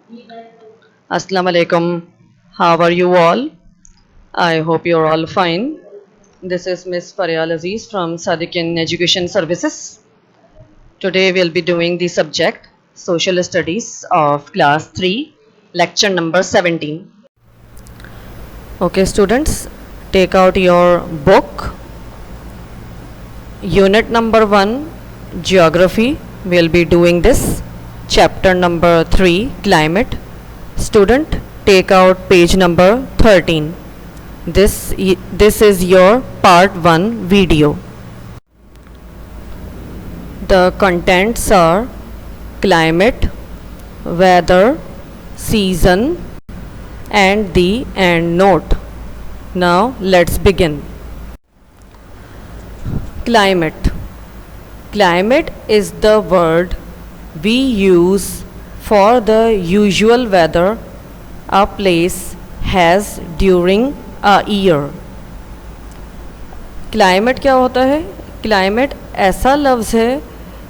Assalamu alaikum. How are you all? I hope you're all fine. This is Miss Faryal Aziz from Sadikin Education Services. Today we'll be doing the subject Social Studies of Class 3, lecture number 17. Okay, students, take out your book. Unit number 1, Geography. We'll be doing this. Chapter number 3, Climate. Student, take out page number 13. This is your part 1 video. The contents are climate, weather, season, and the end note. Now let's begin. Climate. Climate is the word we use for the usual weather a place has during a year. Climate क्या होता है? Climate ऐसा लफ्ज़ है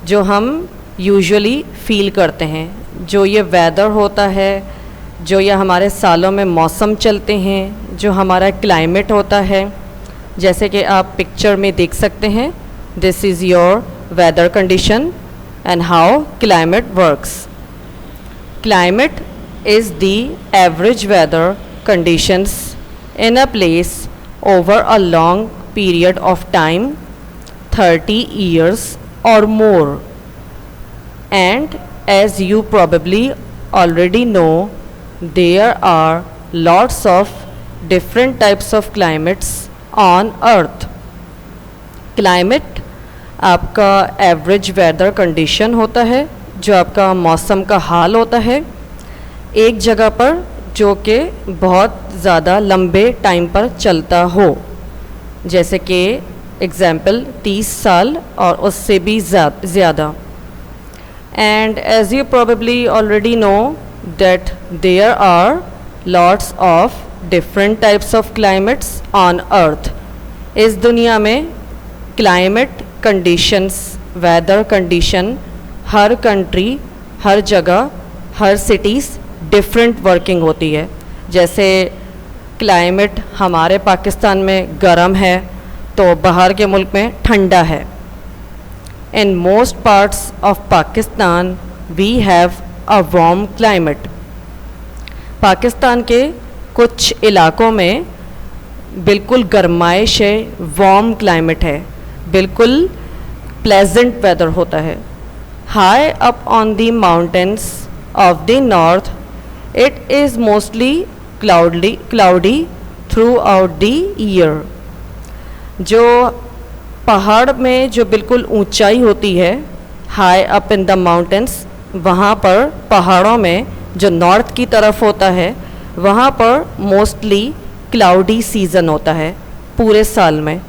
जो हम usually feel करते हैं, जो ये वेदर होता है, जो ये हमारे सालों में मौसम चलते हैं, जो हमारा क्लाइमेट होता है. जैसे कि आप पिक्चर में देख सकते हैं, this is your weather condition and how climate works. Climate is the average weather conditions in a place over a long period of time, 30 years or more. And as you probably already know, there are lots of different types of climates on earth. Climate आपका average weather condition होता है, जो आपका मौसम का हाल होता है एक जगह पर, जो कि बहुत ज़्यादा लंबे टाइम पर चलता हो. जैसे कि एग्ज़ाम्पल 30 साल और उससे भी ज़्यादा. And as you probably already know that there are lots of different types of climates on earth. इस दुनिया में क्लाइमेट कंडीशंस, वेदर कंडीशन हर कंट्री, हर जगह, हर सिटीज़ डिफरेंट वर्किंग होती है. जैसे क्लाइमेट हमारे पाकिस्तान में गर्म है तो बाहर के मुल्क में ठंडा है. In most parts of Pakistan we have a warm climate. Pakistan के कुछ इलाकों में बिल्कुल गर्माइश है, वार्म क्लाइमेट है, बिल्कुल प्लेजेंट वेदर होता है. High up on the mountains of the north, it is mostly cloudy throughout the year. जो पहाड़ में जो बिल्कुल ऊंचाई होती है, high up in the mountains, वहाँ पर पहाड़ों में जो नॉर्थ की तरफ होता है, वहाँ पर मोस्टली क्लाउडी सीज़न होता है पूरे साल में.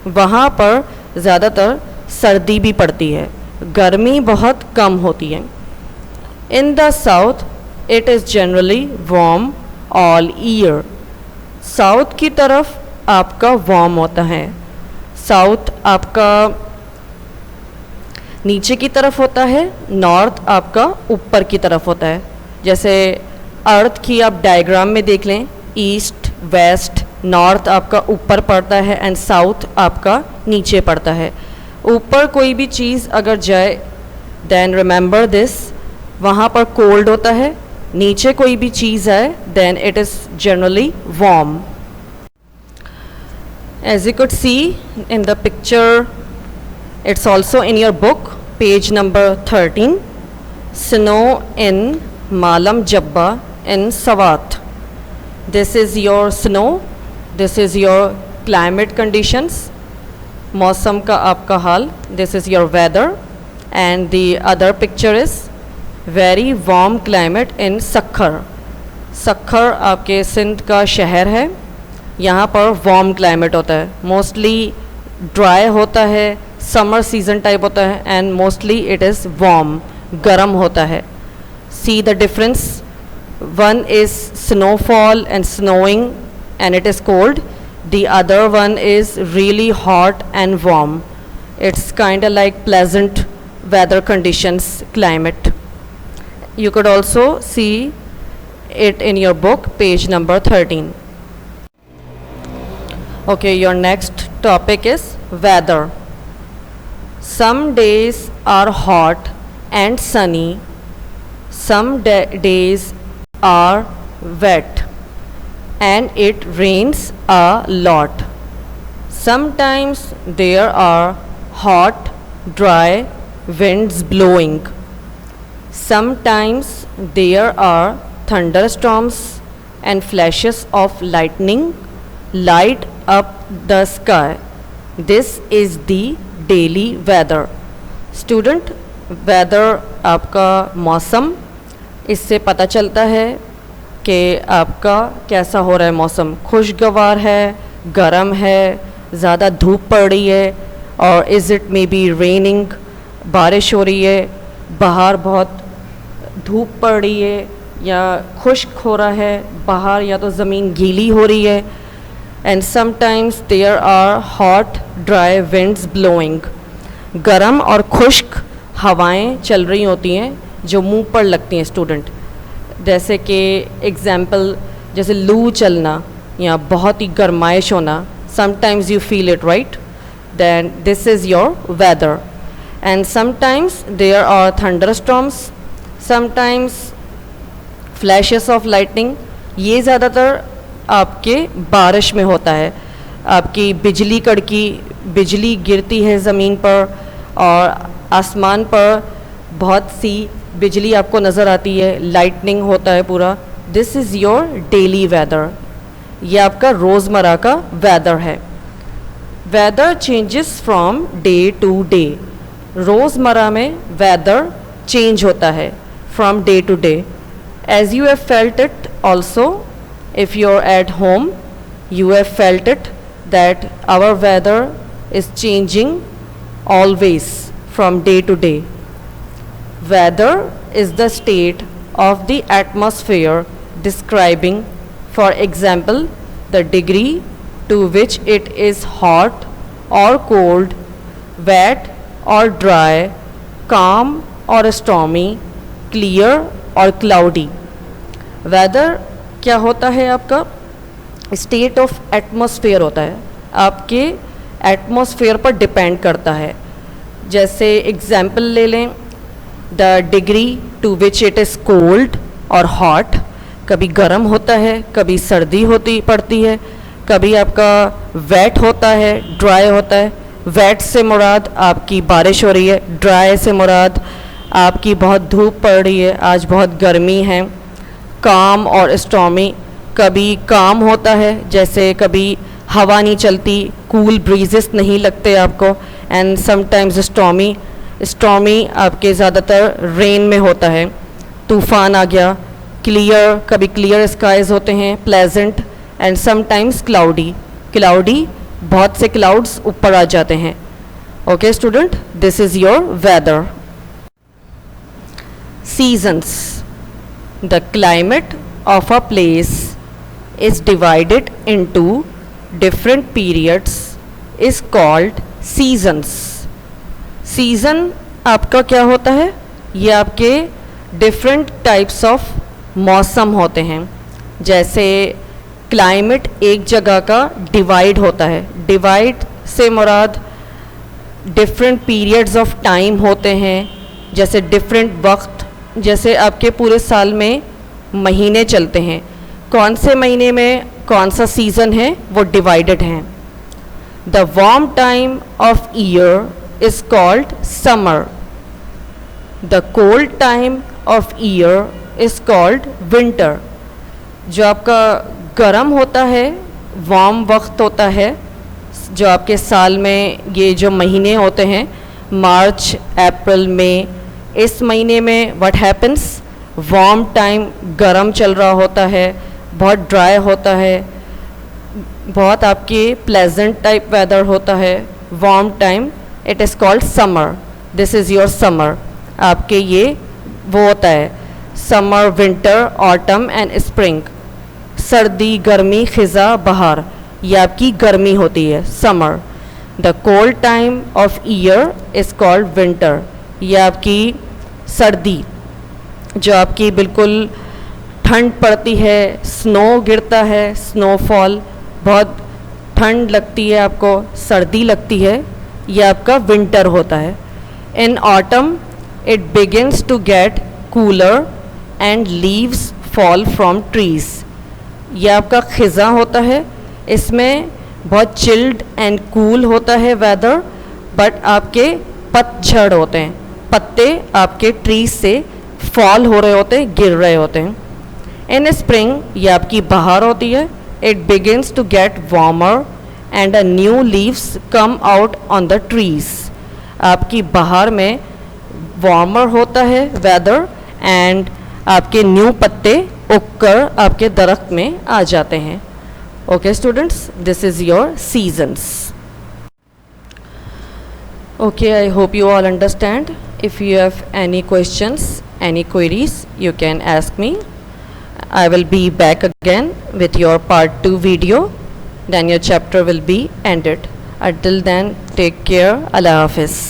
वहाँ पर ज़्यादातर सर्दी भी पड़ती है, गर्मी बहुत कम होती है. In the south it is generally warm all year. South की तरफ आपका वार्म होता है. साउथ आपका नीचे की तरफ होता है, नॉर्थ आपका ऊपर की तरफ होता है. जैसे अर्थ की आप डायग्राम में देख लें, ईस्ट वेस्ट, नॉर्थ आपका ऊपर पड़ता है एंड साउथ आपका नीचे पड़ता है. ऊपर कोई भी चीज़ अगर जाए, देन रिमेंबर दिस, वहाँ पर कोल्ड होता है. नीचे कोई भी चीज़ आए, then it is generally warm. As you could see in the picture, it's also in your book, page number 13, snow in Malam Jabba in Swat. This is your snow, this is your climate conditions, मौसम का आपका हाल. This is your weather. And the other picture is very warm climate in Sukkur. Sukkur आपके सिंध का शहर है. यहाँ पर वार्म क्लाइमेट होता है, मोस्टली ड्राई होता है, समर सीज़न टाइप होता है and mostly it is warm, गर्म होता है. See the difference, one is snowfall and snowing and it is cold. The other one is really hot and warm. It's kind of like pleasant weather conditions, climate. You could also see it in your book, page number 13. Okay, your next topic is weather. Some days are hot and sunny. Some days are wet and it rains a lot. Sometimes there are hot, dry winds blowing. Sometimes there are thunderstorms and flashes of lightning light up the sky. This is the daily weather. Student, weather आपका मौसम, इससे पता चलता है कि आपका कैसा हो रहा है मौसम, खुशगवार है, गर्म है, ज़्यादा धूप पड़ रही है, और is it may be raining, बारिश हो रही है, बाहर बहुत धूप पड़ रही है, या खुश्क हो रहा है बाहर, या तो ज़मीन गीली हो रही है. And sometimes there are hot dry winds blowing. गर्म और खुश्क हवाएं चल रही होती हैं जो मुंह पर लगती हैं स्टूडेंट. जैसे कि एग्ज़ाम्पल, जैसे लू चलना या बहुत ही गर्माइश होना. Sometimes you feel it, right? Then this is your weather. And sometimes there are thunderstorms, sometimes flashes of lightning. ये ज़्यादातर आपके बारिश में होता है. आपकी बिजली कड़की, बिजली गिरती है ज़मीन पर और आसमान पर बहुत सी बिजली आपको नज़र आती है, लाइटनिंग होता है पूरा. This is your daily weather. ये आपका रोज़मर्रा का वेदर है. Weather changes from day to day. रोज़मर्रा में वेदर चेंज होता है from day to day. As you have felt it also, if you are at home, you have felt it that our weather is changing always from day to day. Weather is the state of the atmosphere describing, for example, the degree to which it is hot or cold, wet or dry, calm or stormy, clear or cloudy. Weather क्या होता है? आपका state of atmosphere होता है, आपके atmosphere पर depend करता है. जैसे एग्जाम्पल ले लें, the degree to which it is cold और हॉट. कभी गर्म होता है, कभी सर्दी होती पड़ती है, कभी आपका वेट होता है, ड्राई होता है. वेट से मुराद आपकी बारिश हो रही है, ड्राई से मुराद आपकी बहुत धूप पड़ रही है, आज बहुत गर्मी है. काम और स्टॉर्मी, कभी काम होता है, जैसे कभी हवा नहीं चलती, कूल ब्रीजेस नहीं लगते आपको. एंड समटाइम्स स्टॉर्मी, स्टॉर्मी आपके ज़्यादातर रेन में होता है, तूफ़ान आ गया. क्लियर, कभी क्लियर स्काइज होते हैं, pleasant. And sometimes cloudy, cloudy बहुत से क्लाउड्स ऊपर आ जाते हैं. Okay student, this is your weather. Seasons. The climate of a place is divided into different periods is called seasons. Season आपका क्या होता है? ये आपके different types of मौसम होते हैं. जैसे क्लाइमेट एक जगह का डिवाइड होता है, डिवाइड से मुराद डिफरेंट पीरियड्स ऑफ टाइम होते हैं. जैसे डिफरेंट वक्त, जैसे आपके पूरे साल में महीने चलते हैं, कौन से महीने में कौन सा सीज़न है वो डिवाइडेड हैं. The warm time of year is called summer. The cold time of year is called winter. जो आपका गर्म होता है, वार्म वक्त होता है, जो आपके साल में ये जो महीने होते हैं, मार्च, अप्रैल, मई, इस महीने में व्हाट हैपन्स, वार्म टाइम, गर्म चल रहा होता है, बहुत ड्राई होता है, बहुत आपके प्लेजेंट टाइप वेदर होता है. Warm time, it is called summer. This is your summer. आपके ये वो होता है summer, winter, autumn and spring. सर्दी, गर्मी, ख़िज़ा, बहार, ये आपकी गर्मी होती है, summer. The cold time of year is called winter. ये आपकी सर्दी, जो आपकी बिल्कुल ठंड पड़ती है, स्नो गिरता है, स्नोफॉल, बहुत ठंड लगती है आपको, सर्दी लगती है, ये आपका विंटर होता है। In autumn it begins to get cooler and leaves fall from trees, ये आपका खिज़ा होता है, इसमें बहुत चिल्ड एंड कूल होता है वेदर, बट आपके पतझड़ होते हैं, पत्ते आपके ट्रीज से फॉल हो रहे होते हैं, गिर रहे होते हैं। इन स्प्रिंग, ये आपकी बहार होती है, it begins to get warmer and a new leaves come out on the trees, आपकी बहार में वार्मर होता है वेदर एंड आपके न्यू पत्ते उगकर आपके दरख्त में आ जाते हैं। Okay students, this is your seasons. Okay, I hope you all understand. If you have any questions, any queries, you can ask me. I will be back again with your part 2 video. Then your chapter will be ended. Until then, take care. Allah Hafiz.